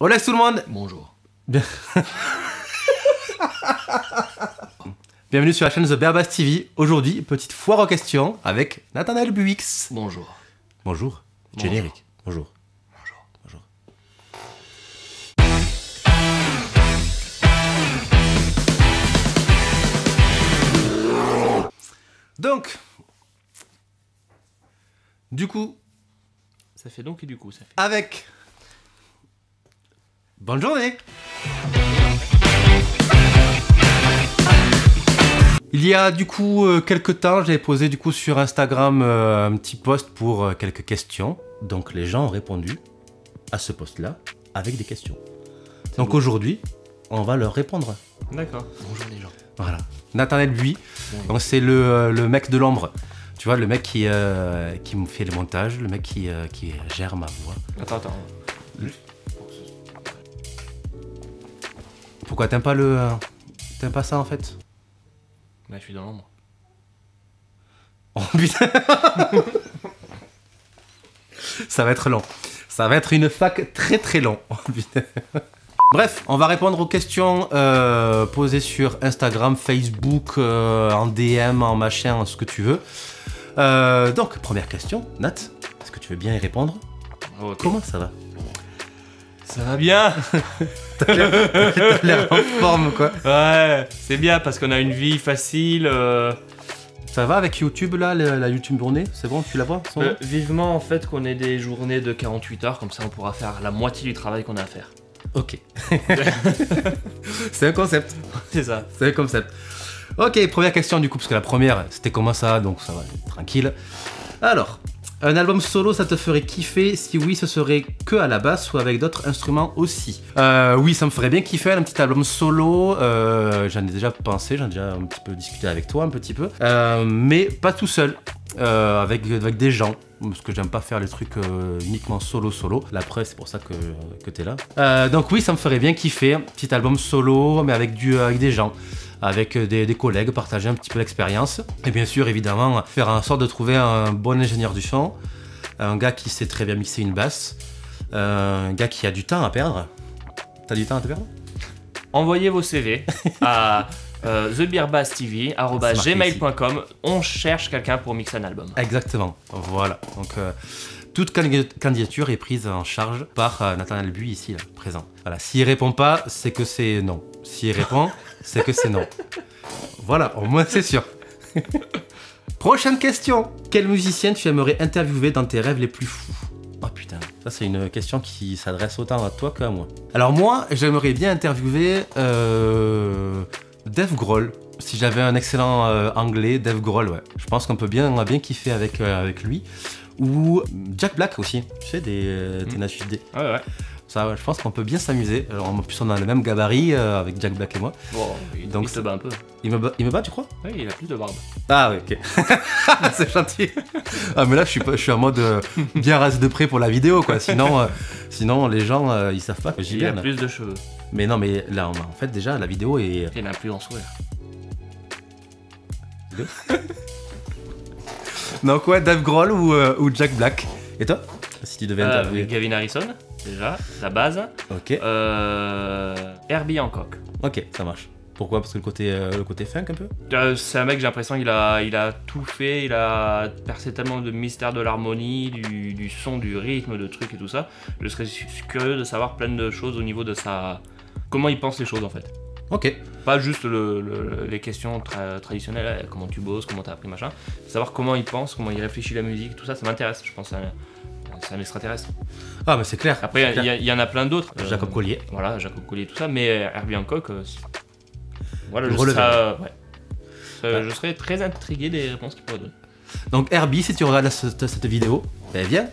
Hola tout le monde. Bonjour. Bienvenue sur la chaîne The Bearbas TV. Aujourd'hui, petite foire aux questions avec Nathanaël Buix. Bonjour. Bonjour. Générique. Bonjour. Bonjour. Bonjour. Donc, du coup, Ça fait donc et du coup, ça fait. avec... Bonne journée. Il y a du coup quelques temps, j'avais posé du coup sur Instagram un petit post pour quelques questions. Donc les gens ont répondu à ce post-là avec des questions. Donc aujourd'hui, on va leur répondre. D'accord. Bonjour les gens. Voilà. Nathanaël Buix, Bonjour. donc c'est le mec de l'ombre. Tu vois, le mec qui me fait le montage, le mec qui gère ma voix. Attends. Pourquoi t'aimes pas ça en fait? Là, je suis dans l'ombre. Oh putain. Ça va être long. Ça va être une fac très très long. Oh, putain. Bref, on va répondre aux questions posées sur Instagram, Facebook, en DM, en machin, en ce que tu veux. Donc, première question, Nat, est-ce que tu veux bien y répondre? Oh, ok. Comment ça va? Ça va bien. T'as l'air en forme, quoi. Ouais, c'est bien parce qu'on a une vie facile. Ça va avec YouTube, là, la YouTube journée? C'est bon, tu la vois? Vivement en fait qu'on ait des journées de 48 heures, comme ça on pourra faire la moitié du travail qu'on a à faire. Ok. C'est un concept. C'est ça. C'est un concept. Ok, première question du coup, parce que la première, c'était comment ça, donc ça va, tranquille. Alors, un album solo, ça te ferait kiffer? Si oui, ce serait que à la basse ou avec d'autres instruments aussi? Oui, ça me ferait bien kiffer, un petit album solo. J'en ai déjà pensé, j'en ai déjà un petit peu discuté avec toi, un petit peu. Mais pas tout seul, avec des gens. Parce que j'aime pas faire les trucs uniquement solo. La preuve, c'est pour ça que t'es là. Donc oui, ça me ferait bien kiffer, un petit album solo, mais avec des gens. Avec des collègues, partager un petit peu l'expérience. Et bien sûr, évidemment, faire en sorte de trouver un bon ingénieur du son, un gars qui sait très bien mixer une basse, un gars qui a du temps à perdre. T'as du temps à te perdre? Envoyez vos CV à thebearbastv@gmail.com. On cherche quelqu'un pour mixer un album. Exactement, voilà. Donc, toute candidature est prise en charge par Nathanaël Buix ici, là, présent. Voilà, s'il répond pas, c'est que c'est non. S'il répond, c'est que c'est non. Voilà, au moins c'est sûr. Prochaine question. Quel musicien tu aimerais interviewer dans tes rêves les plus fous? Oh putain, ça c'est une question qui s'adresse autant à toi qu'à moi. Alors moi, j'aimerais bien interviewer Dave Grohl. Si j'avais un excellent anglais, Dave Grohl, ouais. Je pense qu'on peut bien kiffer avec lui. Ou Jack Black aussi, tu sais, des Tenacious D. Ouais. Ça, ouais, je pense qu'on peut bien s'amuser. Alors, en plus, on a le même gabarit avec Jack Black et moi. Bon, Donc, il se bat un peu. Il me bat, tu crois? Oui, il a plus de barbe. Ah oui, ok. C'est gentil. Ah mais là, je suis en mode bien rasé de près pour la vidéo, quoi. Sinon les gens, ils savent pas que j'y Il a viens. plus de cheveux. Mais non, mais là, en fait, déjà, la vidéo est... Il a plus en sourire. Donc ouais, Dave Grohl ou Jack Black. Et toi? Si tu devais interviewer. Gavin Harrison, déjà, la base. Ok. Herbie Hancock. Ok, ça marche. Pourquoi? Parce que le côté funk un peu? C'est un mec, j'ai l'impression qu'il a tout fait, il a percé tellement de mystères de l'harmonie, du son, du rythme, de trucs et tout ça. Je serais curieux de savoir plein de choses au niveau de comment il pense les choses en fait. Ok. Pas juste les questions traditionnelles, comment tu bosses, comment t'as appris machin. Savoir comment il pense, comment il réfléchit la musique, tout ça, ça m'intéresse. Je pense que c'est un extraterrestre. Ah mais c'est clair. Après, il y en a plein d'autres. Jacob Collier. Voilà, Jacob Collier, tout ça. Mais Herbie Hancock, voilà, je serais très intrigué des réponses qu'il pourrait donner. Donc Herbie, si tu regardes cette vidéo, ben viens.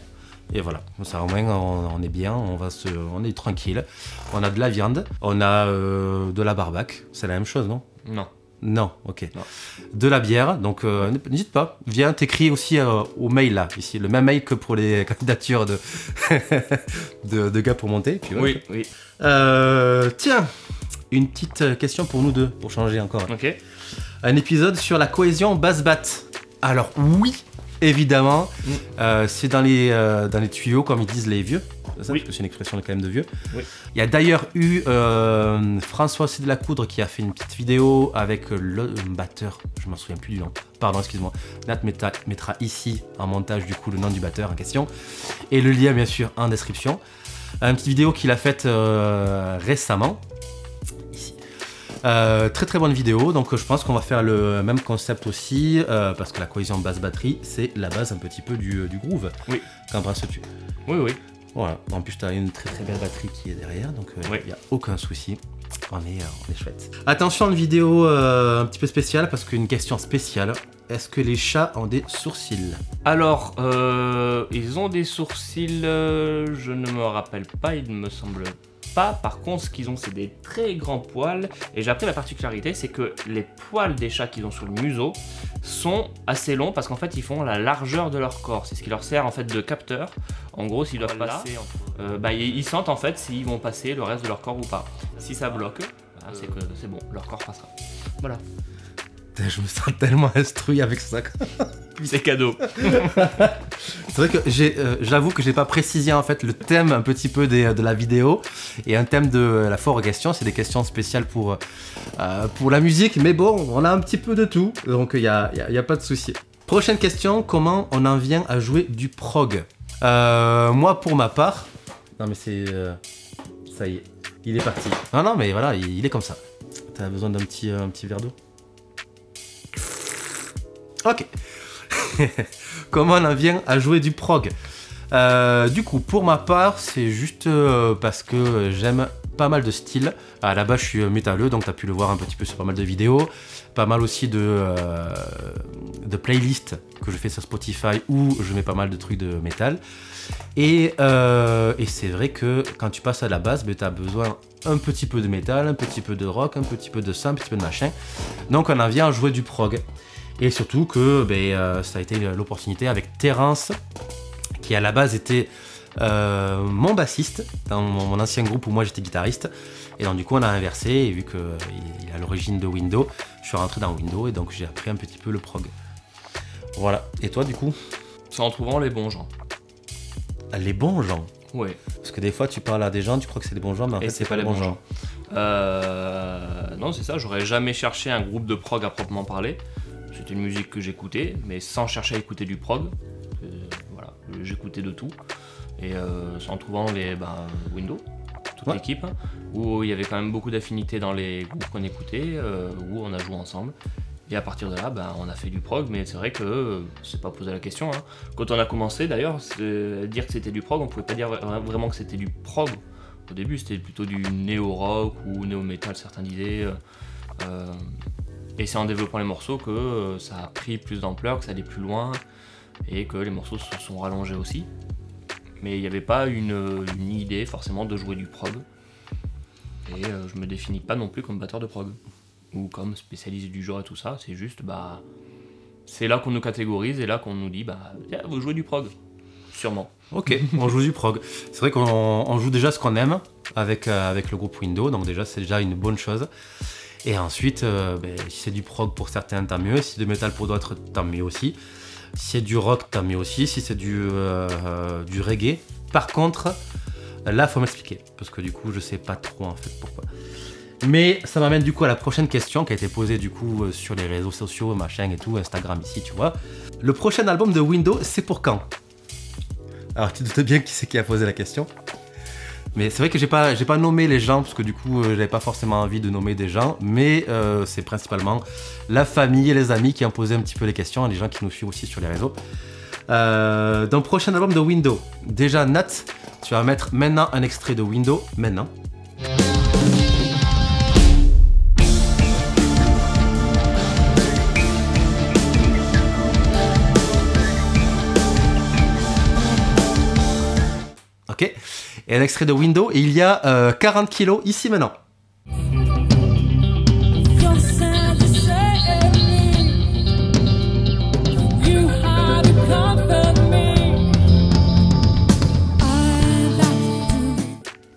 Et voilà, ça au moins on est bien, on est tranquille. On a de la viande, on a de la barbac, c'est la même chose, non? Non. Non, ok. Non. De la bière, donc n'hésite pas, viens, t'écris aussi au mail là, ici, le même mail que pour les candidatures de gars pour monter. Puis, Oui, oui. Tiens, une petite question pour nous deux, pour changer encore. Ok. Un épisode sur la cohésion basse-batte. Alors oui, évidemment, c'est dans les tuyaux, comme ils disent les vieux. ça, Oui. parce que c'est une expression quand même de vieux. Oui. Il y a d'ailleurs eu François C. de la Coudre qui a fait une petite vidéo avec le batteur, je m'en souviens plus du nom, pardon, excuse-moi. Nat mettra ici en montage du coup le nom du batteur en question et le lien bien sûr en description. Une petite vidéo qu'il a faite récemment. Très très bonne vidéo, donc je pense qu'on va faire le même concept aussi, parce que la cohésion basse-batterie, c'est la base un petit peu du groove. Oui. Qu'en penses-tu? Oui, oui. Voilà, en plus tu as une très très belle batterie qui est derrière, donc il Oui. n'y a aucun souci, on est chouette. Attention, une vidéo un petit peu spéciale, parce qu'une question spéciale, est-ce que les chats ont des sourcils? Alors, ils ont des sourcils, je ne me rappelle pas, il me semble pas. Par contre, ce qu'ils ont, c'est des très grands poils. Et j'ai appris la particularité, c'est que les poils des chats qu'ils ont sur le museau sont assez longs parce qu'en fait, ils font la largeur de leur corps. C'est ce qui leur sert en fait de capteur. En gros, s'ils doivent passer, ils sentent en fait s'ils vont passer le reste de leur corps ou pas. Si ça bloque, c'est que c'est bon, leur corps passera. Voilà. Je me sens tellement instruit avec ça. C'est cadeau. C'est vrai que j'avoue que j'ai pas précisé en fait le thème un petit peu de la vidéo, et un thème de la foire aux questions, c'est des questions spéciales pour la musique, mais bon, on a un petit peu de tout, donc il y a pas de souci. Prochaine question, comment on en vient à jouer du prog? Moi pour ma part, non mais c'est ça y est, il est parti. Non mais voilà, il est comme ça. T'as besoin d'un petit verre d'eau? Ok. Comment on en vient à jouer du prog? Du coup, pour ma part, c'est juste parce que j'aime pas mal de styles. À la base, je suis métalleux, donc tu as pu le voir un petit peu sur pas mal de vidéos. Pas mal aussi de playlists que je fais sur Spotify où je mets pas mal de trucs de métal. Et c'est vrai que quand tu passes à la base, tu as besoin un petit peu de métal, un petit peu de rock, un petit peu de ça, un petit peu de machin. Donc on en vient à jouer du prog. Et surtout que ça a été l'opportunité avec Terence, qui à la base était mon bassiste dans mon ancien groupe où moi j'étais guitariste. Et donc du coup on a inversé, et vu qu'il est à l'origine de Windows, je suis rentré dans Windows et donc j'ai appris un petit peu le prog. Voilà. Et toi du coup? C'est en trouvant les bons gens. Les bons gens? Ouais. Parce que des fois tu parles à des gens, tu crois que c'est des bons gens, mais en fait c'est pas les bons gens. Non, c'est ça, j'aurais jamais cherché un groupe de prog à proprement parler. C'était une musique que j'écoutais, mais sans chercher à écouter du prog. Voilà, j'écoutais de tout. Et en trouvant Windows, toute l'équipe, où il y avait quand même beaucoup d'affinités dans les groupes qu'on écoutait, où on a joué ensemble. Et à partir de là, on a fait du prog, mais c'est vrai que c'est pas posé la question. Hein. Quand on a commencé d'ailleurs, dire que c'était du prog, on pouvait pas dire vraiment que c'était du prog. Au début, c'était plutôt du néo-rock ou néo-metal, certains disaient. Et c'est en développant les morceaux que ça a pris plus d'ampleur, que ça allait plus loin, et que les morceaux se sont rallongés aussi. Mais il n'y avait pas une idée forcément de jouer du prog. Et je me définis pas non plus comme batteur de prog, ou comme spécialisé du genre et tout ça, c'est juste, c'est là qu'on nous catégorise, et là qu'on nous dit, tiens, vous jouez du prog, sûrement. Ok, on joue du prog. C'est vrai qu'on joue déjà ce qu'on aime avec le groupe Windows, donc déjà c'est déjà une bonne chose. Et ensuite, si c'est du prog pour certains, tant mieux. Si c'est du métal pour d'autres, tant mieux aussi. Si c'est du rock, tant mieux aussi. Si c'est du reggae. Par contre, là, faut m'expliquer. Parce que du coup, je sais pas trop en fait pourquoi. Mais ça m'amène du coup à la prochaine question qui a été posée du coup sur les réseaux sociaux, machin et tout, Instagram ici, tu vois. Le prochain album de Windows, c'est pour quand? Alors, tu te doutes bien qui c'est qui a posé la question. Mais c'est vrai que j'ai pas nommé les gens, parce que du coup, j'avais pas forcément envie de nommer des gens, mais c'est principalement la famille et les amis qui ont posé un petit peu les questions, et les gens qui nous suivent aussi sur les réseaux. Dans le prochain album de Windows, déjà Nat, tu vas mettre maintenant un extrait de Windows, maintenant. Ok, et un extrait de Windows, et il y a 40 kilos ici maintenant.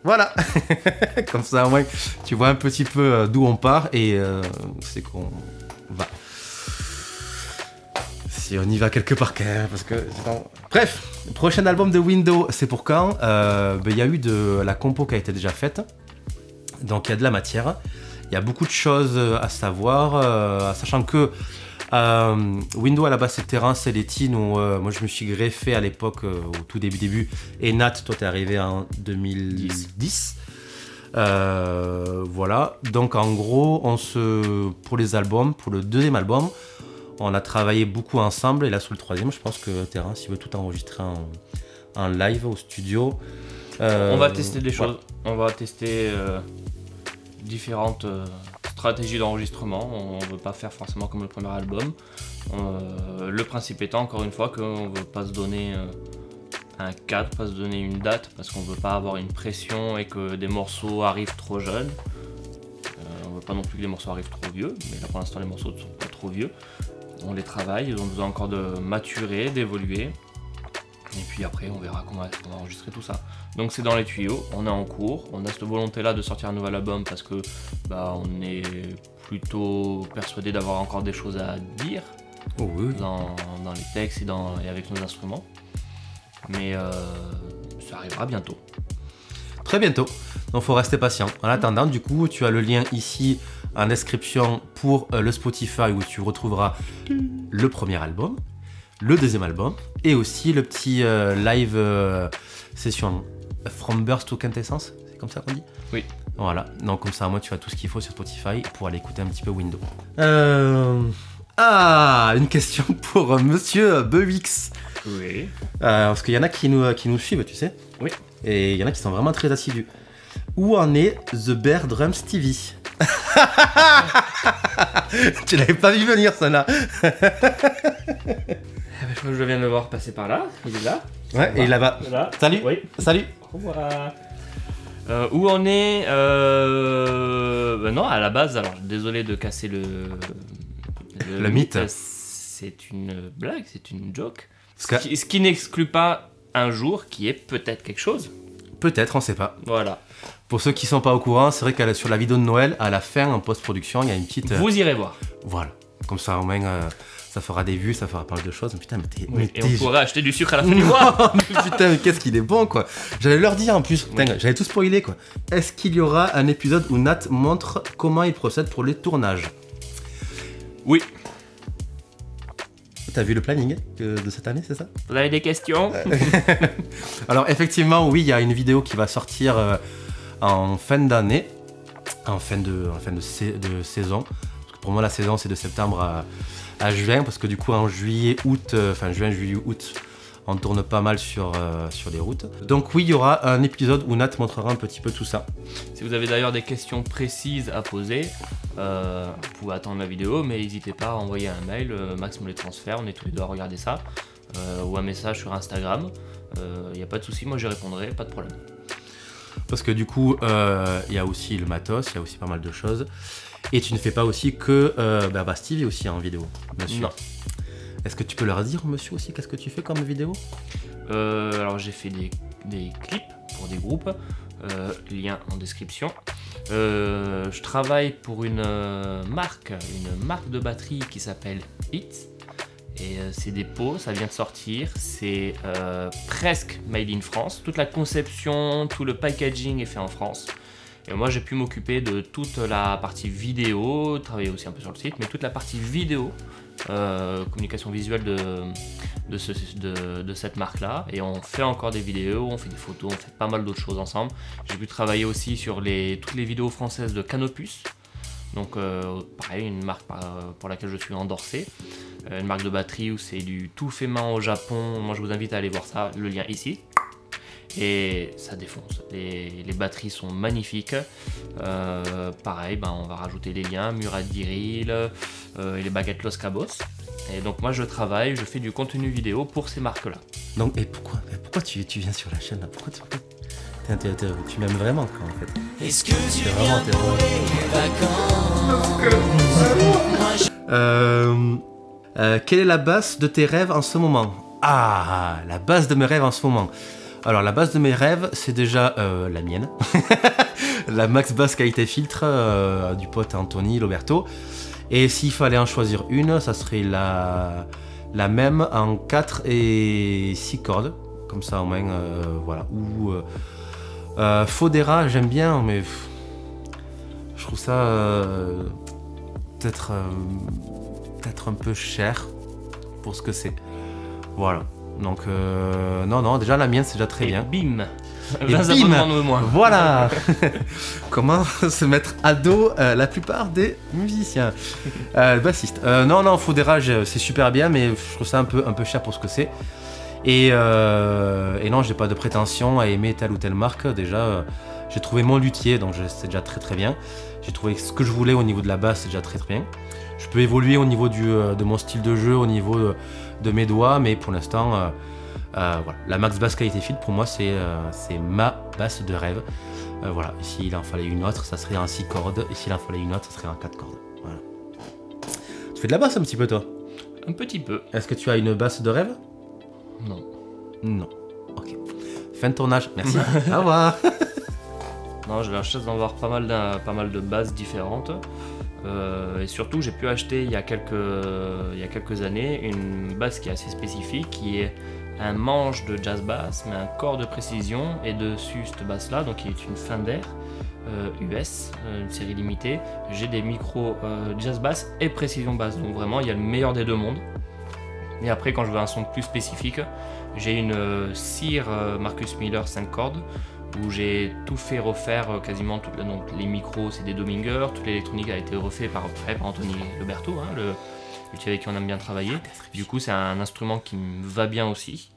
Voilà, comme ça au moins tu vois un petit peu d'où on part et c'est qu'on va. Si on y va quelque part quand même, parce que... Bref, prochain album de Window, c'est pour quand? Il y a eu de la compo qui a été déjà faite, donc il y a de la matière. Il y a beaucoup de choses à savoir, sachant que Window à la base c'est Terrain, c'est les teens où moi je me suis greffé à l'époque, au tout début, et Nat, toi t'es arrivé en 2010. Voilà, donc en gros, pour les albums, pour le deuxième album, on a travaillé beaucoup ensemble, et là sur le troisième, je pense que Terrain, s'il veut tout enregistrer en live au studio. On va tester des choses, on va tester différentes stratégies d'enregistrement. On ne veut pas faire forcément comme le premier album. Le principe étant, encore une fois, qu'on ne veut pas se donner un cadre, pas se donner une date, parce qu'on ne veut pas avoir une pression et que des morceaux arrivent trop jeunes. On ne veut pas non plus que les morceaux arrivent trop vieux, mais là pour l'instant les morceaux ne sont pas trop vieux. On les travaille, ils ont besoin encore de maturer, d'évoluer. Et puis après on verra comment on va enregistrer tout ça. Donc c'est dans les tuyaux, on est en cours, on a cette volonté là de sortir un nouvel album parce que on est plutôt persuadé d'avoir encore des choses à dire dans les textes et avec nos instruments. Mais ça arrivera bientôt. Très bientôt, donc faut rester patient. En attendant, du coup, tu as le lien ici en description pour le Spotify où tu retrouveras le premier album, le deuxième album et aussi le petit live session From Birth to Quintessence, c'est comme ça qu'on dit? Oui. Voilà, donc comme ça, moi, tu as tout ce qu'il faut sur Spotify pour aller écouter un petit peu Window. Une question pour Monsieur Bewix. Oui. Parce qu'il y en a qui nous suivent, tu sais. Oui. Et il y en a qui sont vraiment très assidus. Où en est The Bear Drums TV? Tu l'avais pas vu venir, ça là. Je crois que je viens de le voir passer par là. Il est là. Ouais, et là-bas. Là. Salut. Oui. Salut. Au revoir. Où on est non, à la base, alors désolé de casser le mythe. C'est une blague, c'est une joke. Ce qui n'exclut pas un jour qui est peut-être quelque chose. Peut-être, on sait pas. Voilà. Pour ceux qui sont pas au courant, c'est vrai qu'à sur la vidéo de Noël, à la fin, en post-production, il y a une petite... Vous irez voir. Voilà. Comme ça, au moins, ça fera des vues, ça fera pas mal de choses. Putain, et on pourrait acheter du sucre à la fin du mois. Putain, mais qu'est-ce qu'il est bon, quoi. J'allais leur dire en plus. Putain, j'allais tout spoiler, quoi. Est-ce qu'il y aura un épisode où Nat montre comment il procède pour les tournages? Oui. T'as vu le planning de cette année, c'est ça? Vous avez des questions? Alors effectivement, oui, il y a une vidéo qui va sortir en fin d'année, en fin de saison. Parce que pour moi, la saison, c'est de septembre à juin, parce que du coup, en juillet, août, juin, juillet, août, on tourne pas mal sur les routes. Donc oui, il y aura un épisode où Nat montrera un petit peu tout ça. Si vous avez d'ailleurs des questions précises à poser, vous pouvez attendre la vidéo, mais n'hésitez pas à envoyer un mail, Max me les transfère, on est tous les deux à regarder ça, ou un message sur Instagram. Il n'y a pas de souci, moi j'y répondrai, pas de problème. Parce que du coup, il y a aussi le matos, il y a aussi pas mal de choses. Et tu ne fais pas aussi que Stevie aussi en vidéo, monsieur. Non. Est-ce que tu peux leur dire, monsieur, aussi, qu'est-ce que tu fais comme vidéo? Alors j'ai fait des clips pour des groupes, lien en description. Je travaille pour une marque de batterie qui s'appelle Hits. Et c'est des pots, ça vient de sortir, c'est presque made in France. Toute la conception, tout le packaging est fait en France. Et moi j'ai pu m'occuper de toute la partie vidéo, travailler aussi un peu sur le site, mais toute la partie vidéo, communication visuelle de cette marque-là. Et on fait encore des vidéos, on fait des photos, on fait pas mal d'autres choses ensemble. J'ai pu travailler aussi sur toutes les vidéos françaises de Canopus. Donc pareil, une marque pour laquelle je suis endorsé. Une marque de batterie où c'est du tout fait main au Japon. Moi je vous invite à aller voir ça, le lien ici. Et ça défonce, les batteries sont magnifiques. Pareil, on va rajouter les liens, Murad Diril et les baguettes Los Cabos. Et donc moi je travaille, je fais du contenu vidéo pour ces marques là. Donc et pourquoi tu viens sur la chaîne là? Pourquoi tu m'aimes vraiment quoi, en fait? Est-ce que tu viens pour les vacances? Quelle est la base de tes rêves en ce moment? Ah, la base de mes rêves en ce moment. Alors la base de mes rêves, c'est déjà la mienne. La Max Bass Qualité Filtre du pote Anthony Loberto. Et s'il fallait en choisir une, ça serait la la même en 4 et 6 cordes, comme ça au moins, voilà. Ou Fodera, j'aime bien, mais je trouve ça peut-être un peu cher pour ce que c'est. Voilà. Donc, non, déjà la mienne c'est déjà très bien. Bim. Et 20 bim, abonnements de moins. voilà. Comment se mettre à dos la plupart des musiciens, bassistes. Non, Fodera, c'est super bien, mais je trouve ça un peu cher pour ce que c'est. Et non, j'ai pas de prétention à aimer telle ou telle marque. Déjà, j'ai trouvé mon luthier, donc c'est déjà très bien. J'ai trouvé ce que je voulais au niveau de la basse, c'est déjà très bien. Je peux évoluer au niveau de mon style de jeu, au niveau de mes doigts, mais pour l'instant, voilà. La Max Bass Qualité Field, pour moi, c'est ma basse de rêve. Voilà. Et s'il en fallait une autre, ça serait en 6 cordes. Et s'il en fallait une autre, ça serait en 4 cordes. Voilà. Tu fais de la basse un petit peu, toi? Un petit peu. Est-ce que tu as une basse de rêve? Non. Non. Ok. Fin de tournage. Merci. Au revoir. Non, j'ai la chance d'en avoir pas mal de basses différentes. Et surtout, j'ai pu acheter il y a quelques années une basse qui est assez spécifique, qui est un manche de jazz bass, mais un corps de précision, et dessus cette basse là, donc qui est une Fender US, une série limitée. J'ai des micros jazz bass et précision basse, donc vraiment il y a le meilleur des deux mondes. Et après, quand je veux un son plus spécifique, j'ai une Sear Marcus Miller 5 cordes, où j'ai tout fait refaire quasiment donc les micros c'est des Dominger, toute l'électronique a été refait par Anthony Loberto, hein, le luthier avec qui on aime bien travailler. Du coup c'est un instrument qui me va bien aussi.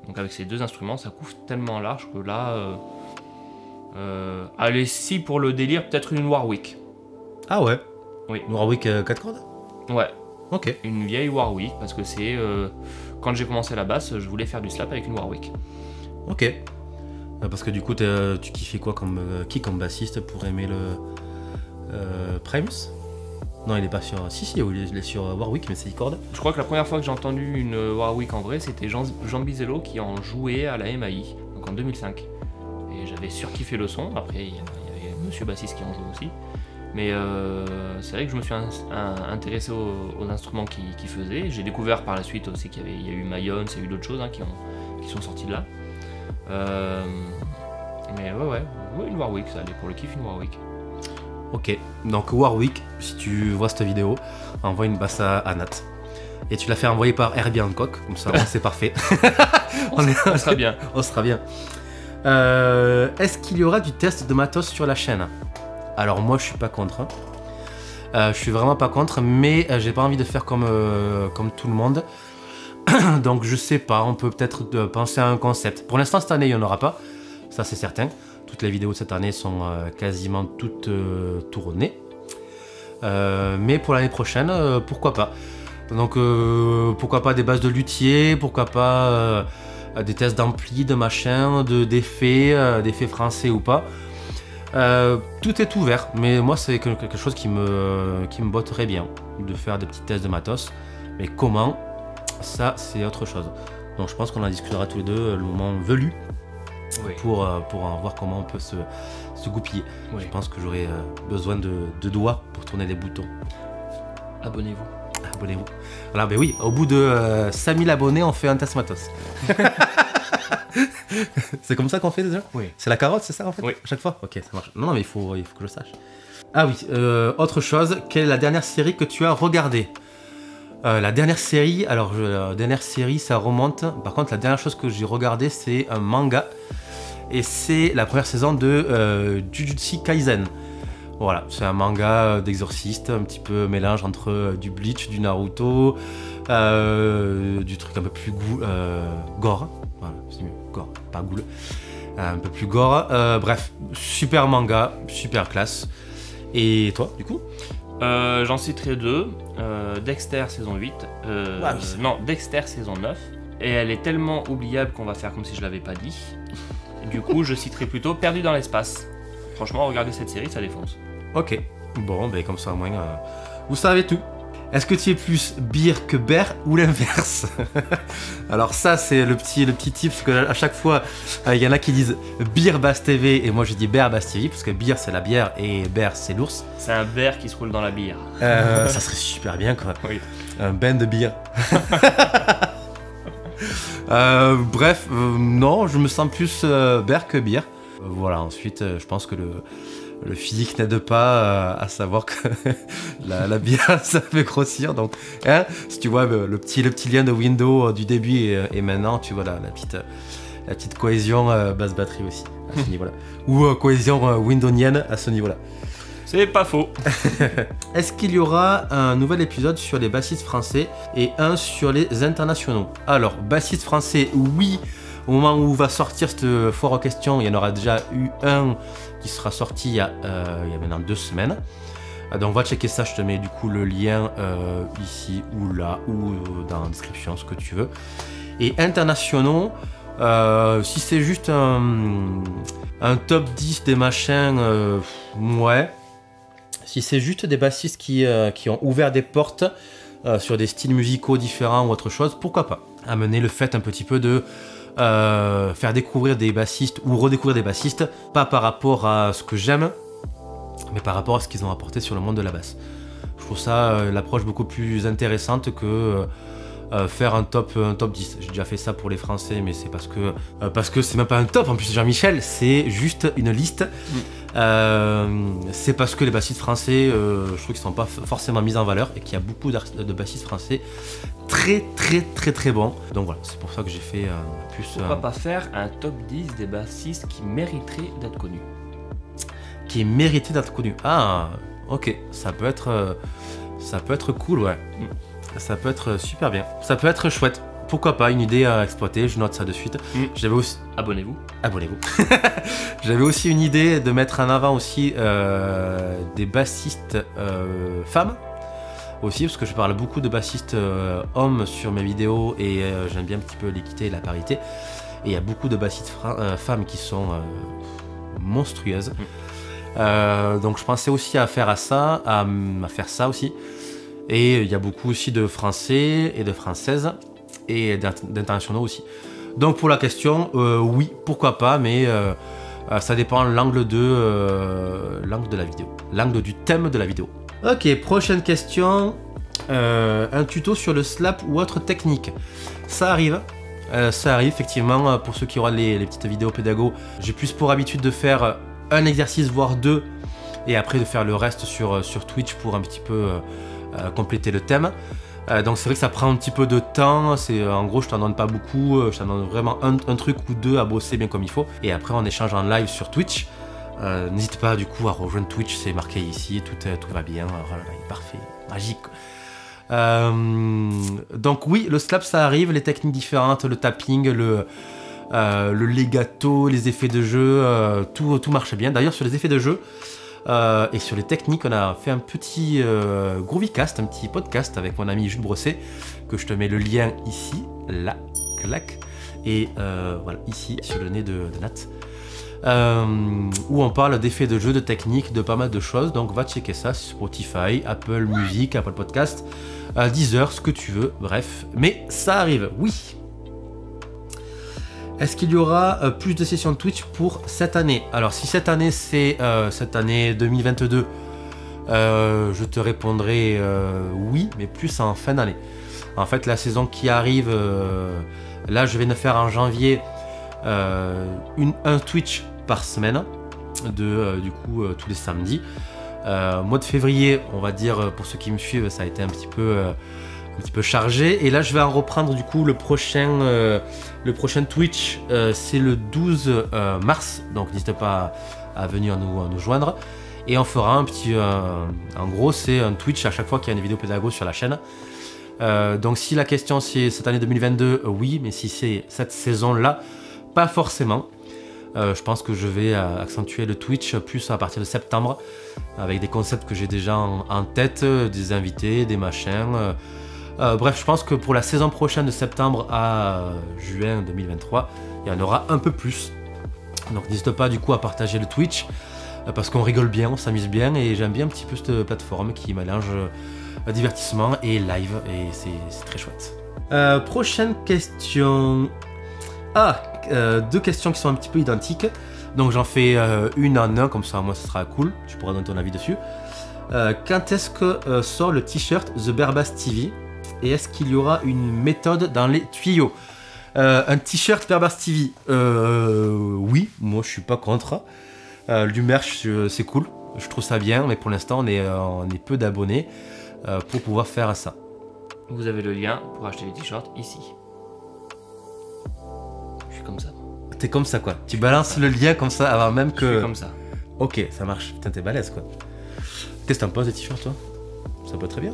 Donc avec ces deux instruments ça couvre tellement large que là allez, si pour le délire, peut-être une Warwick. Ah ouais? Oui. Une Warwick 4 cordes? Ouais. Ok. Une vieille Warwick, parce que c'est quand j'ai commencé la basse, je voulais faire du slap avec une Warwick. Ok. Parce que du coup, tu kiffais quoi comme bassiste pour aimer le Primus? Non, il est pas sur. Si, il est sur Warwick, mais c'est 6 cordes. Je crois que la première fois que j'ai entendu une Warwick en vrai, c'était Jean Bizello qui en jouait à la MAI, donc en 2005. Et j'avais surkiffé le son. Après, il y avait Monsieur Bassiste qui en joue aussi. Mais c'est vrai que je me suis intéressé aux instruments qu'il faisait. J'ai découvert par la suite aussi qu'il y a eu Mayons, il y a eu d'autres choses qui sont sorties de là. Mais ouais, une Warwick, ça allait pour le kiff, une Warwick. Ok, donc Warwick, si tu vois cette vidéo, envoie une basse à Nat. Et tu l'as fait envoyer par Herbie Hancock, comme ça c'est parfait. on sera bien. On sera bien. Est-ce qu'il y aura du test de matos sur la chaîne? Alors moi je suis pas contre. Je suis vraiment pas contre, mais j'ai pas envie de faire comme tout le monde. Donc je sais pas, on peut peut-être penser à un concept. Pour l'instant cette année il n'y en aura pas, ça c'est certain. Toutes les vidéos de cette année sont quasiment toutes tournées. Mais pour l'année prochaine, pourquoi pas. Donc pourquoi pas des bases de luthier, pourquoi pas des tests d'ampli, de machin, d'effets français ou pas. Tout est ouvert, mais moi c'est quelque chose qui me botterait bien, de faire des petits tests de matos. Mais comment? Ça, c'est autre chose. Donc je pense qu'on en discutera tous les deux le moment venu, oui, pour en voir comment on peut se goupiller. Oui. Je pense que j'aurai besoin de doigts pour tourner les boutons. Abonnez-vous. Voilà, ben oui, au bout de 5000 abonnés, on fait un test matos. C'est comme ça qu'on fait déjà? Oui. C'est la carotte, c'est ça en fait? Oui. À chaque fois? Ok, ça marche. Non, mais il faut que je sache. Ah oui, autre chose, quelle est la dernière série que tu as regardée? La dernière série, ça remonte. Par contre, la dernière chose que j'ai regardée, c'est un manga. Et c'est la première saison de Jujutsu Kaisen. Voilà, c'est un manga d'exorciste, un petit peu mélange entre du Bleach, du Naruto, du truc un peu plus gore. Voilà, c'est mieux, gore, pas ghoul. Un peu plus gore. Bref, super manga, super classe. Et toi, du coup? J'en citerai deux. Dexter saison 8. Non, Dexter saison 9. Et elle est tellement oubliable qu'on va faire comme si je l'avais pas dit. Du coup, je citerai plutôt Perdu dans l'espace. Franchement, regardez cette série, ça défonce. Ok. Bon, ben comme ça au moins, vous savez tout. Est-ce que tu es plus beer que bear ou l'inverse? Alors ça c'est le petit tip, parce que à chaque fois il y en a qui disent beer basse TV et moi je dis bear basse TV, parce que beer c'est la bière et bear c'est l'ours. C'est un bear qui se roule dans la bière. Ça serait super bien quoi. Oui. Un bain de bière. Bref, non, je me sens plus bear que beer. Voilà, ensuite je pense que le physique n'aide pas à savoir que la bière ça fait grossir, donc hein, si tu vois le petit lien de Windows du début et maintenant tu vois la petite cohésion basse batterie aussi à ce niveau-là, ou cohésion windowsienne à ce niveau-là. C'est pas faux. Est-ce qu'il y aura un nouvel épisode sur les bassistes français et un sur les internationaux? Alors, bassistes français, oui. Au moment où va sortir cette foire aux questions, il y en aura déjà eu un qui sera sorti il y a maintenant 2 semaines. Donc va checker ça, je te mets du coup le lien ici ou là ou dans la description, ce que tu veux. Et internationaux, si c'est juste un top 10 des machins, ouais. Si c'est juste des bassistes qui ont ouvert des portes sur des styles musicaux différents ou autre chose, pourquoi pas. Amener le fait un petit peu de faire découvrir des bassistes ou redécouvrir des bassistes, pas par rapport à ce que j'aime, mais par rapport à ce qu'ils ont apporté sur le monde de la basse. Je trouve ça l'approche beaucoup plus intéressante que faire un top 10. J'ai déjà fait ça pour les Français, mais c'est parce que c'est même pas un top en plus, Jean-Michel, c'est juste une liste. C'est parce que les bassistes français, je trouve qu'ils sont pas forcément mis en valeur et qu'il y a beaucoup de bassistes français très bons. Donc voilà, c'est pour ça que j'ai fait plus... Pourquoi pas faire un top 10 des bassistes qui mériteraient d'être connus? Qui méritaient d'être connus. Ah, ok, ça peut être cool, ouais. Ça peut être super bien. Ça peut être chouette. Pourquoi pas, une idée à exploiter, je note ça de suite. J'avais aussi... Abonnez-vous. J'avais aussi une idée de mettre en avant aussi des bassistes femmes. Aussi, parce que je parle beaucoup de bassistes hommes sur mes vidéos et j'aime bien un petit peu l'équité et la parité. Et il y a beaucoup de bassistes femmes qui sont monstrueuses. Donc je pensais aussi à faire ça aussi. Et il y a beaucoup aussi de Français et de Françaises et d'internationaux aussi. Donc pour la question, oui, pourquoi pas, mais ça dépend l'angle de la vidéo, l'angle du thème de la vidéo. Ok, prochaine question. Un tuto sur le slap ou autre technique. Ça arrive effectivement pour ceux qui auront les petites vidéos pédago. J'ai plus pour habitude de faire un exercice voire 2 et après de faire le reste sur Twitch pour un petit peu compléter le thème. Donc c'est vrai que ça prend un petit peu de temps, en gros je t'en donne pas beaucoup, je t'en donne vraiment un truc ou 2 à bosser bien comme il faut et après on échange en live sur Twitch. N'hésite pas du coup à rejoindre Twitch, c'est marqué ici, tout va bien, voilà, il est parfait, magique. Donc oui, le slap ça arrive, les techniques différentes, le tapping, le legato, les effets de jeu, tout marche bien. D'ailleurs sur les effets de jeu et sur les techniques, on a fait un petit Groovycast, un petit podcast avec mon ami Jules Brosset, que je te mets le lien ici, là, clac, et voilà, ici sur le nez de Nat. Où on parle d'effets de jeu, de techniques, de pas mal de choses, donc va checker ça sur Spotify, Apple Music, Apple Podcast, Deezer, ce que tu veux, bref, mais ça arrive, oui. Est-ce qu'il y aura plus de sessions de Twitch pour cette année? Alors si cette année c'est cette année 2022, je te répondrai oui, mais plus en fin d'année. En fait la saison qui arrive, là je vais ne faire en janvier un Twitch par semaine, du coup tous les samedis. Mois de février, on va dire pour ceux qui me suivent, ça a été un petit peu chargé, et là je vais en reprendre du coup le prochain Twitch, c'est le 12 mars, donc n'hésite pas à venir nous joindre et on fera un petit en gros c'est un Twitch à chaque fois qu'il y a une vidéo pédago sur la chaîne. Donc si la question c'est cette année 2022, oui, mais si c'est cette saison là, pas forcément. Je pense que je vais accentuer le Twitch plus à partir de septembre avec des concepts que j'ai déjà en tête, des invités, des machins. Bref, je pense que pour la saison prochaine de septembre à juin 2023, il y en aura un peu plus. Donc n'hésite pas du coup à partager le Twitch parce qu'on rigole bien, on s'amuse bien et j'aime bien un petit peu cette plateforme qui mélange divertissement et live, et c'est très chouette. Prochaine question. Deux questions qui sont un petit peu identiques. Donc j'en fais une en un, comme ça moi ça sera cool, tu pourras donner ton avis dessus. Quand est-ce que sort le t-shirt The Berbas TV? Et est-ce qu'il y aura une méthode dans les tuyaux? Un t-shirt Berbas TV, oui, moi je suis pas contre. Du merch c'est cool, je trouve ça bien, mais pour l'instant on est peu d'abonnés pour pouvoir faire ça. Vous avez le lien pour acheter les t-shirts ici. Je suis comme ça. T'es comme ça quoi, tu balances le lien comme ça avant même que... Je suis comme ça. Ok, ça marche, putain t'es balèze quoi. Qu'est-ce que t'en penses des t-shirts toi? Ça peut très bien.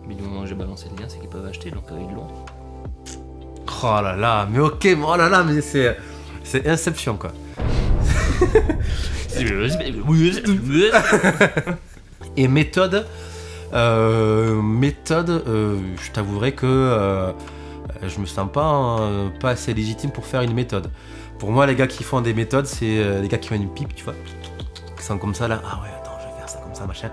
Mais du moment où j'ai balancé le lien, c'est qu'ils peuvent acheter, donc ils l'ont. Oh là là, mais ok, oh là là, mais c'est Inception quoi. Et méthode, je t'avouerai que je me sens pas assez légitime pour faire une méthode. Pour moi, les gars qui font des méthodes, c'est les gars qui ont une pipe, tu vois, qui sont comme ça là. Ah ouais, attends, je vais faire ça comme ça, machin.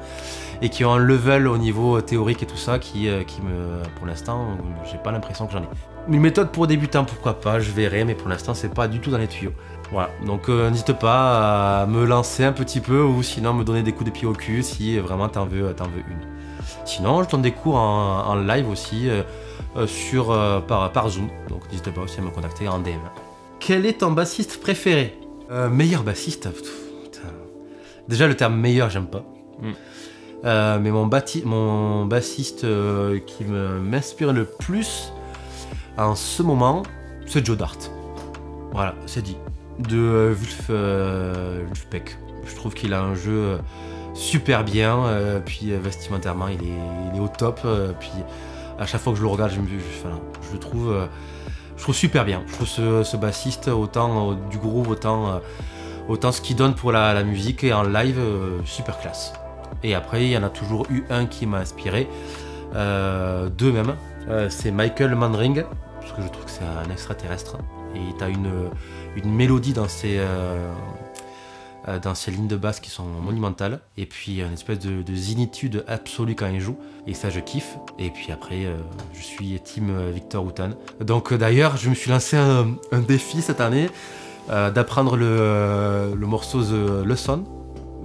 Et qui ont un level au niveau théorique et tout ça qui me, pour l'instant, j'ai pas l'impression que j'en ai. Une méthode pour débutants, pourquoi pas, je verrai, mais pour l'instant, c'est pas du tout dans les tuyaux. Voilà, donc n'hésite pas à me lancer un petit peu ou sinon me donner des coups de pied au cul si vraiment t'en veux une. Sinon, je donne des cours en live aussi par Zoom, donc n'hésite pas aussi à me contacter en DM. Quel est ton bassiste préféré? Meilleur bassiste, putain. Déjà le terme meilleur, j'aime pas. Mais mon bassiste qui m'inspire le plus en ce moment, c'est Joe Dart. Voilà, c'est dit. De Vulfpeck. Je trouve qu'il a un jeu super bien, puis vestimentairement il est au top, puis à chaque fois que je le regarde, je le trouve super bien. Je trouve ce bassiste, autant du groove, autant ce qu'il donne pour la musique, et en live, super classe. Et après, il y en a toujours eu un qui m'a inspiré, deux même, c'est Michael Mandring, parce que je trouve que c'est un extraterrestre, et tu as une mélodie dans ses lignes de basse qui sont monumentales, et puis une espèce de zénitude absolue quand il joue, et ça je kiffe. Et puis après je suis team Victor Houtan. Donc d'ailleurs je me suis lancé un défi cette année d'apprendre le morceau The Lesson.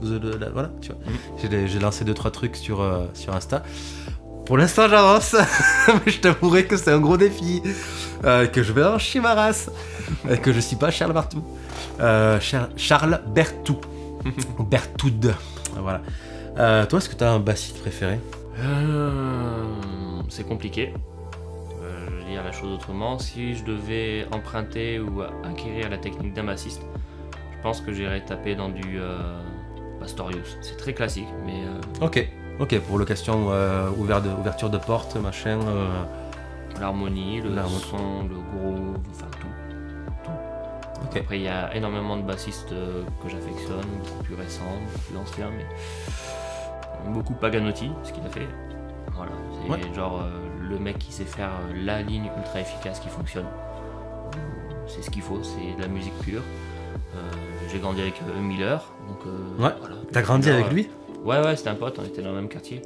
Voilà, tu vois. J'ai lancé 2-3 trucs sur Insta. Pour l'instant j'avance, mais je t'avouerai que c'est un gros défi, que je vais en chier ma race, que je suis pas Charles Berthoud. Charles Berthoud. Berthoud. Voilà. Toi, est-ce que tu as un bassiste préféré? C'est compliqué. Je vais dire la chose autrement. Si je devais emprunter ou acquérir la technique d'un bassiste, je pense que j'irais taper dans du Pastorius. C'est très classique, mais... Ok, pour l'occasion ouverture de porte, machin... L'harmonie, le son, le groove, enfin tout. Okay. Après, il y a énormément de bassistes que j'affectionne, beaucoup plus récents, beaucoup plus anciens, mais beaucoup Paganotti, ce qu'il a fait. Voilà, c'est genre le mec qui sait faire la ligne ultra efficace qui fonctionne. C'est ce qu'il faut, c'est de la musique pure. J'ai grandi avec Miller, donc voilà. T'as grandi avec lui? Ouais, c'était un pote, on était dans le même quartier.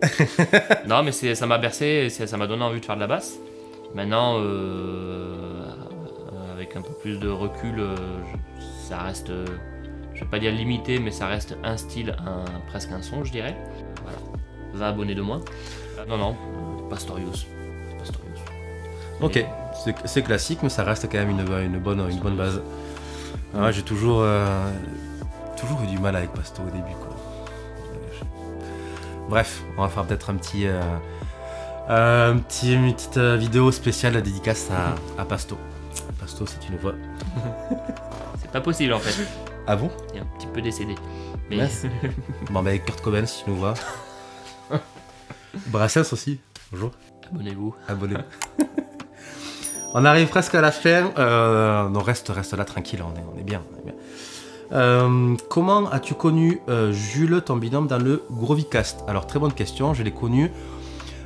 Non, mais ça m'a bercé, ça m'a donné envie de faire de la basse. Maintenant, avec un peu plus de recul, ça reste, je vais pas dire limité, mais ça reste un style, presque un son, je dirais. Voilà, 20 abonnés de moins. Non, Pastorius. Ok, c'est classique, mais ça reste quand même une bonne base. Ouais, j'ai toujours eu du mal avec Pasto au début, quoi. Bref, on va faire peut-être une petite vidéo spéciale dédicace à Pasto. Pasto, c'est une voix. C'est pas possible en fait. Ah bon? Il est un petit peu décédé. Mais... Yes. Bon, bah avec Kurt Cobain si tu nous vois. Brassens aussi. Bonjour. Abonnez-vous. On arrive presque à la fin. Non, reste là tranquille, on est bien. Comment as-tu connu Jules, ton binôme, dans le Grovicast? Alors, très bonne question, je l'ai connu.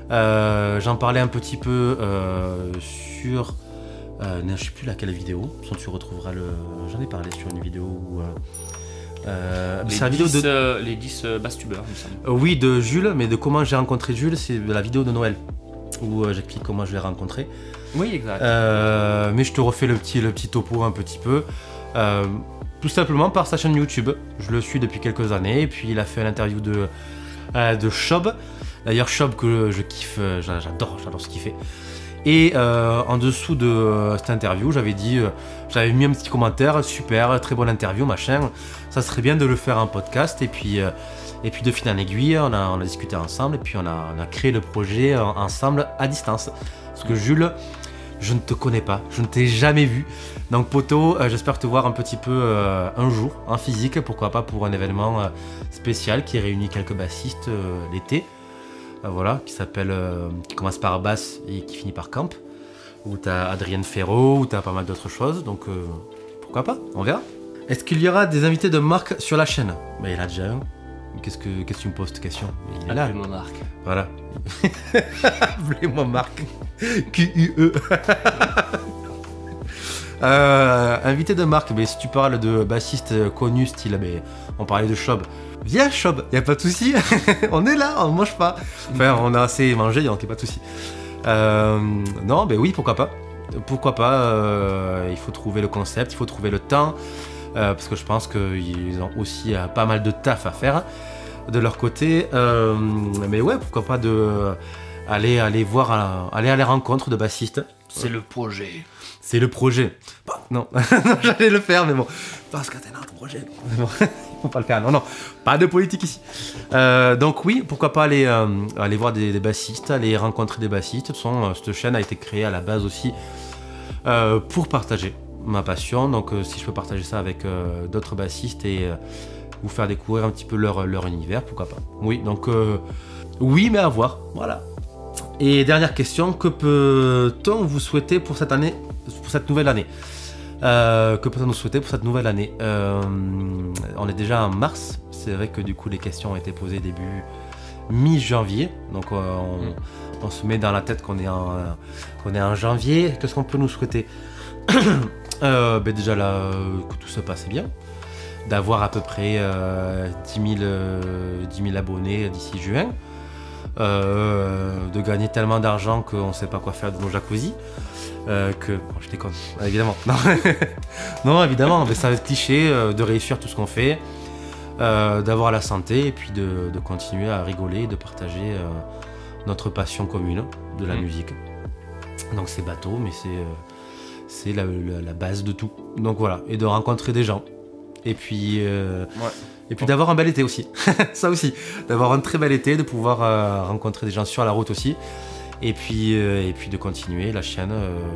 J'en parlais un petit peu sur... je sais plus laquelle vidéo, sinon tu retrouveras j'en ai parlé sur une vidéo où C'est la vidéo de... les 10 basse-tubeurs, il me semble. Oui, de Jules, mais de comment j'ai rencontré Jules, c'est de la vidéo de Noël, où j'explique comment je l'ai rencontré. Oui, exact. Mais je te refais le petit topo un petit peu. Tout simplement par sa chaîne YouTube. Je le suis depuis quelques années, et puis il a fait une interview de Chob. D'ailleurs, Chob que je kiffe, j'adore ce qu'il fait. Et en dessous de cette interview, j'avais mis un petit commentaire, super, très bonne interview, machin. Ça serait bien de le faire en podcast. Et puis de fil en aiguille, on a discuté ensemble, et puis on a créé le projet ensemble à distance. Parce que Jules, je ne te connais pas, je ne t'ai jamais vu. Donc poto, j'espère te voir un petit peu un jour en physique, pourquoi pas pour un événement spécial qui réunit quelques bassistes l'été. Voilà, qui commence par basse et qui finit par camp. Où t'as Adrienne Ferro, où t'as pas mal d'autres choses, donc pourquoi pas, on verra. Est-ce qu'il y aura des invités de marque sur la chaîne? Il y en a déjà un. Qu'est-ce que tu me poses cette question? Il est là. Appelez-moi Marc. Voilà. Appelez-moi Marc. Q-U-E. Invité de marque, mais si tu parles de bassiste connu, style, on parlait de Chob. Viens Chob, y a pas de souci. On est là, on mange pas. Enfin, on a assez mangé, donc y a pas de souci. Non, oui, pourquoi pas. Pourquoi pas, il faut trouver le concept, il faut trouver le temps. Parce que je pense qu'ils ont aussi pas mal de taf à faire de leur côté. Mais ouais, pourquoi pas aller à la rencontre de bassistes. C'est le projet. C'est le projet. Bah, non, j'allais le faire, mais bon. Parce que c'est notre projet. Bon, faut pas le faire. Non, pas de politique ici. Donc oui, pourquoi pas aller voir des bassistes, aller rencontrer des bassistes. De toute façon, cette chaîne a été créée à la base aussi pour partager ma passion. Donc si je peux partager ça avec d'autres bassistes et vous faire découvrir un petit peu leur univers, pourquoi pas. Oui, donc oui, mais à voir. Voilà. Et dernière question, que peut-on vous souhaiter pour cette année, pour cette nouvelle année? Que peut-on nous souhaiter pour cette nouvelle année? On est déjà en mars. C'est vrai que du coup les questions ont été posées début mi-janvier. Donc on se met dans la tête qu'on est en janvier. Qu'est-ce qu'on peut nous souhaiter? Déjà là, que tout se passe bien. D'avoir à peu près 10 000 abonnés d'ici juin. De gagner tellement d'argent qu'on ne sait pas quoi faire de nos jacuzzi. Je déconne, évidemment. Non, évidemment, mais ça va être cliché de réussir tout ce qu'on fait, d'avoir la santé et puis de continuer à rigoler et de partager notre passion commune de la musique. Donc c'est bateau, mais c'est la base de tout. Donc voilà, et de rencontrer des gens. Et puis, d'avoir un bel été aussi. Ça aussi, d'avoir un très bel été, de pouvoir rencontrer des gens sur la route aussi. Et puis de continuer la chaîne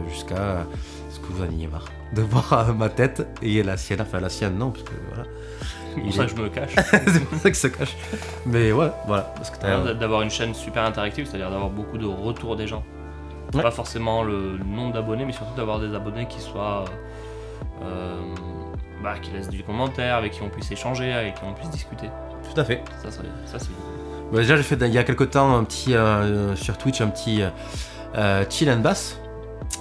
jusqu'à ce que vous en ayez marre de voir ma tête et la sienne. Enfin la sienne non, parce que voilà. C'est pour ça que je me cache. C'est pour ça que je se cache. Mais ouais, voilà. Parce que d'avoir une chaîne super interactive, c'est-à-dire d'avoir beaucoup de retours des gens. Ouais. Pas forcément le nombre d'abonnés, mais surtout d'avoir des abonnés qui soient... qui laissent du commentaire, avec qui on puisse échanger, avec qui on puisse discuter. Tout à fait. Ça c'est... Déjà j'ai fait il y a quelques temps un petit sur Twitch un petit chill and bass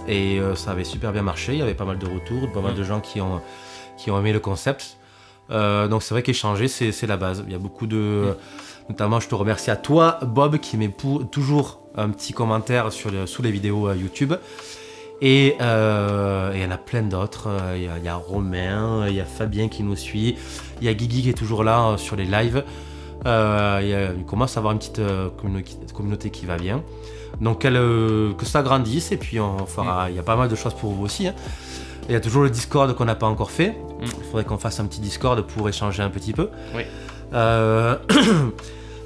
et ça avait super bien marché, il y avait pas mal de retours, pas mal de gens qui ont aimé le concept. Donc c'est vrai qu'échanger c'est la base. Il y a beaucoup de... Notamment je te remercie à toi Bob qui met toujours un petit commentaire sous les vidéos YouTube. Et il y en a plein d'autres, il y a Romain, il y a Fabien qui nous suit, il y a Guigui qui est toujours là sur les lives. Il commence à avoir une petite communauté qui va bien. Donc que ça grandisse et puis il y a pas mal de choses pour vous aussi. Hein. Il y a toujours le Discord qu'on n'a pas encore fait. Il faudrait qu'on fasse un petit Discord pour échanger un petit peu. Oui.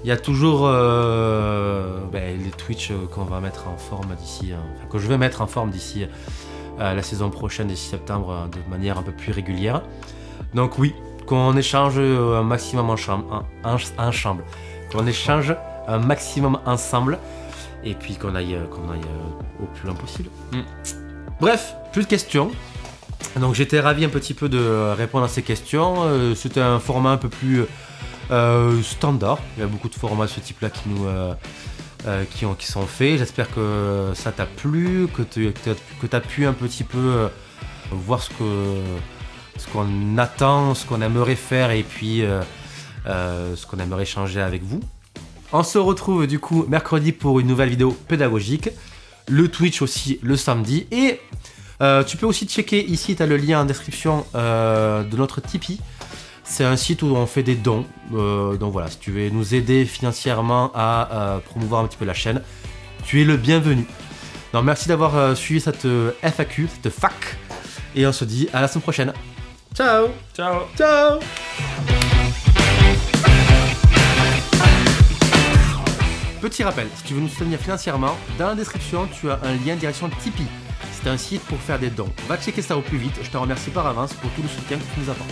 Il y a toujours les Twitch qu'on va mettre en forme d'ici, que je vais mettre en forme d'ici la saison prochaine, d'ici septembre, de manière un peu plus régulière. Donc oui, qu'on échange un maximum ensemble. Qu'on échange un maximum ensemble et puis qu'on aille au plus loin possible. Bref, plus de questions. Donc j'étais ravi un petit peu de répondre à ces questions. C'était un format un peu plus standard. Il y a beaucoup de formats de ce type-là qui sont faits. J'espère que ça t'a plu, que tu as pu un petit peu voir ce ce qu'on attend, ce qu'on aimerait faire et puis ce qu'on aimerait échanger avec vous. On se retrouve du coup mercredi pour une nouvelle vidéo pédagogique. Le Twitch aussi le samedi. Et tu peux aussi checker ici, tu as le lien en description de notre Tipeee. C'est un site où on fait des dons. Donc voilà, si tu veux nous aider financièrement à promouvoir un petit peu la chaîne, tu es le bienvenu. Donc merci d'avoir suivi cette FAQ, cette FAQ. Et on se dit à la semaine prochaine. Ciao. Ciao. Ciao. Petit rappel, si tu veux nous soutenir financièrement, dans la description, tu as un lien direction Tipeee. C'est un site pour faire des dons. Va checker ça au plus vite. Je te remercie par avance pour tout le soutien que tu nous apportes.